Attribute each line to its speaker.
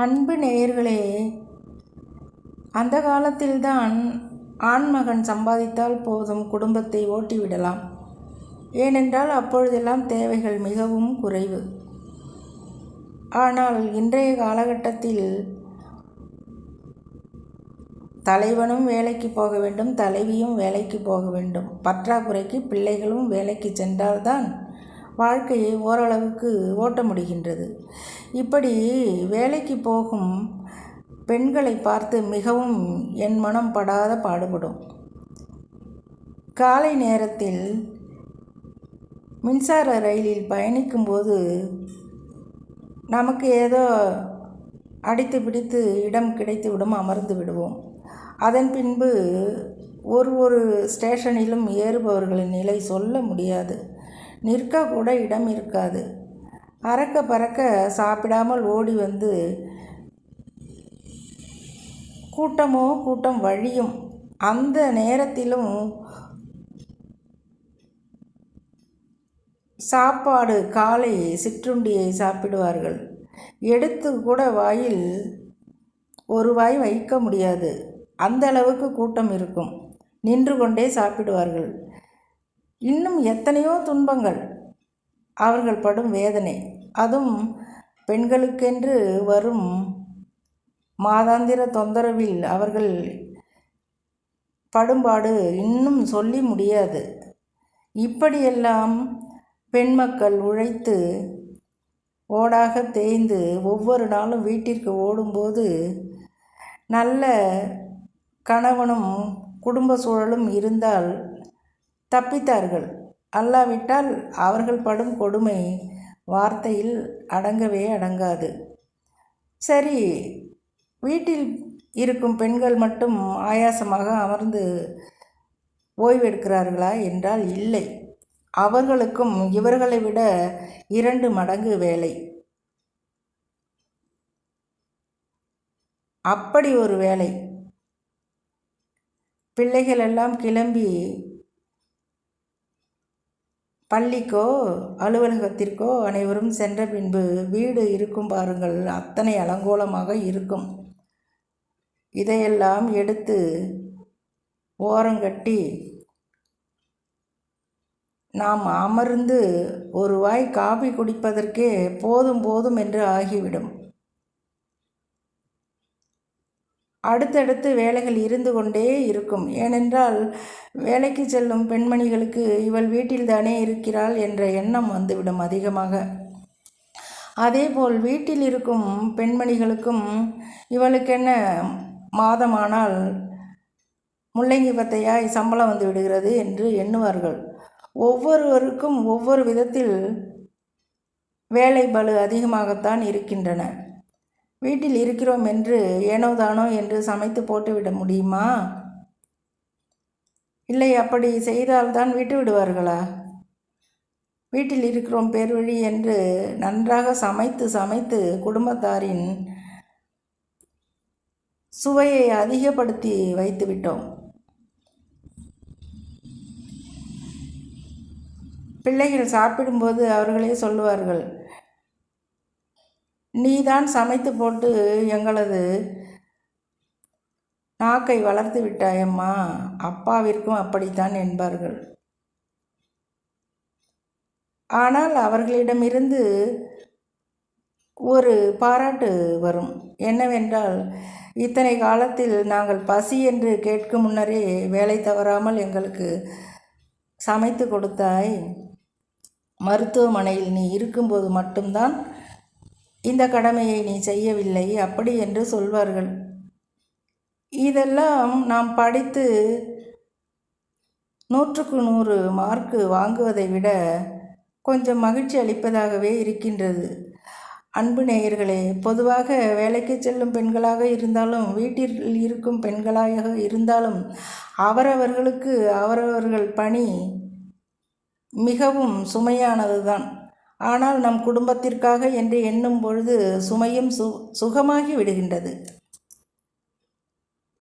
Speaker 1: அன்பு நேயர்களே, அந்த காலத்தில்தான் ஆண்மகன் சம்பாதித்தால் போதும், குடும்பத்தை ஓட்டிவிடலாம். ஏனென்றால் அப்பொழுதெல்லாம் தேவைகள் மிகவும் குறைவு. ஆனால் இன்றைய காலகட்டத்தில் தலைவனும் வேலைக்கு போக வேண்டும், தலைவியும் வேலைக்கு போக வேண்டும். பற்றாக்குறைக்கு பிள்ளைகளும் வேலைக்கு சென்றால்தான் வாழ்க்கையை ஓரளவுக்கு ஓட்ட முடிகின்றது. இப்படி வேலைக்கு போகும் பெண்களை பார்த்து மிகவும் என் மனம் படாத பாடுபடும். காலை நேரத்தில் மின்சார ரயிலில் பயணிக்கும்போது நமக்கு ஏதோ அடித்து பிடித்து இடம் கிடைத்துவிடும், அமர்ந்து விடுவோம். அதன் பின்பு ஒரு ஸ்டேஷனிலும் ஏறுபவர்களின் நிலை சொல்ல முடியாது. நிற்க கூட இடம் இருக்காது. அறக்க பறக்க சாப்பிடாமல் ஓடி வந்து கூட்டம் வழியும். அந்த நேரத்திலும் சாப்பாடு காலை சிற்றுண்டியை சாப்பிடுவார்கள். எடுத்து கூட வாயில் ஒரு வாய் வைக்க முடியாது, அந்த அளவுக்கு கூட்டம் இருக்கும். நின்று கொண்டே சாப்பிடுவார்கள். இன்னும் எத்தனையோ துன்பங்கள், அவர்கள் படும் வேதனை. அதுவும் பெண்களுக்கென்று வரும் மாதாந்திர தொந்தரவில் அவர்கள் படும்பாடு இன்னும் சொல்லி முடியாது. இப்படியெல்லாம் பெண் மக்கள் உழைத்து ஓடாக தேய்ந்து ஒவ்வொரு நாளும் வீட்டிற்கு ஓடும்போது நல்ல கணவனும் குடும்ப சூழலும் இருந்தால் தப்பித்தார்கள். அல்லாவிட்டால் அவர்கள் படும் கொடுமை வார்த்தையில் அடங்கவே அடங்காது. சரி, வீட்டில் இருக்கும் பெண்கள் மட்டும் ஆயாசமாக அமர்ந்து ஓய்வெடுக்கிறார்களா என்றால் இல்லை. அவர்களுக்கும் இவர்களை விட 2 மடங்கு வேலை. அப்படி ஒரு வேலை. பிள்ளைகள் எல்லாம் கிளம்பி பள்ளிக்கோ அலுவலகத்திற்கோ அனைவரும் சென்ற பின்பு வீடு இருக்கும் பாருங்கள், அத்தனை அலங்கோலமாக இருக்கும். இதையெல்லாம் எடுத்து ஓரங்கட்டி நாம் அமர்ந்து ஒரு வாய் காபி குடிப்பதற்கே போதும் என்று ஆகிவிடும். அடுத்தடுத்து வேலைகள் இருந்து கொண்டே இருக்கும். ஏனென்றால் வேலைக்கு செல்லும் பெண்மணிகளுக்கு இவள் வீட்டில்தானே இருக்கிறாள் என்ற எண்ணம் வந்துவிடும் அதிகமாக. அதேபோல் வீட்டில் இருக்கும் பெண்மணிகளுக்கும் இவளுக்கென்ன மாதமானால் முள்ளங்கி பத்தையாய் சம்பளம் வந்து விடுகிறது என்று எண்ணுவார்கள். ஒவ்வொருவருக்கும் ஒவ்வொரு விதத்தில் வேலை பளு அதிகமாகத்தான் இருக்கின்றன. வீட்டில் இருக்கிறோம் என்று ஏனோ தானோ என்று சமைத்து போட்டுவிட முடியுமா? இல்லை, அப்படி செய்தால்தான் விட்டு விடுவார்களா? வீட்டில் இருக்கிறோம் பேர் வழி என்று நன்றாக சமைத்து குடும்பத்தாரின் சுவையை அதிகப்படுத்தி வைத்து விட்டோம். பிள்ளைகள் சாப்பிடும்போது அவர்களே சொல்லுவார்கள், நீதான் சமைத்து போட்டு எங்களது நாக்கை வளர்த்து விட்டாயம்மா, அப்பாவிற்கும் அப்படித்தான் என்பார்கள். ஆனால் அவர்களிடமிருந்து ஒரு பாராட்டு வரும். என்னவென்றால், இத்தனை காலத்தில் நாங்கள் பசி என்று கேட்கும் முன்னரே வேலை தவறாமல் எங்களுக்கு சமைத்து கொடுத்தாய். மருத்துவமனையில் நீ இருக்கும்போது மட்டும்தான் இந்த கடமையை நீ செய்யவில்லை, அப்படி என்று சொல்வார்கள். இதெல்லாம் நாம் படித்து 100க்கு 100 மார்க்கு வாங்குவதை விட கொஞ்சம் மகிழ்ச்சி அளிப்பதாகவே இருக்கின்றது. அன்பு நேயர்களே, பொதுவாக வேலைக்கு செல்லும் பெண்களாக இருந்தாலும் வீட்டில் இருக்கும் பெண்களாக இருந்தாலும் அவரவர்களுக்கு அவரவர்கள் பணி மிகவும் சுமையானது தான். ஆனால் நம் குடும்பத்திற்காக என்று எண்ணும் பொழுது சுமையும் சுகமாகி விடுகின்றது.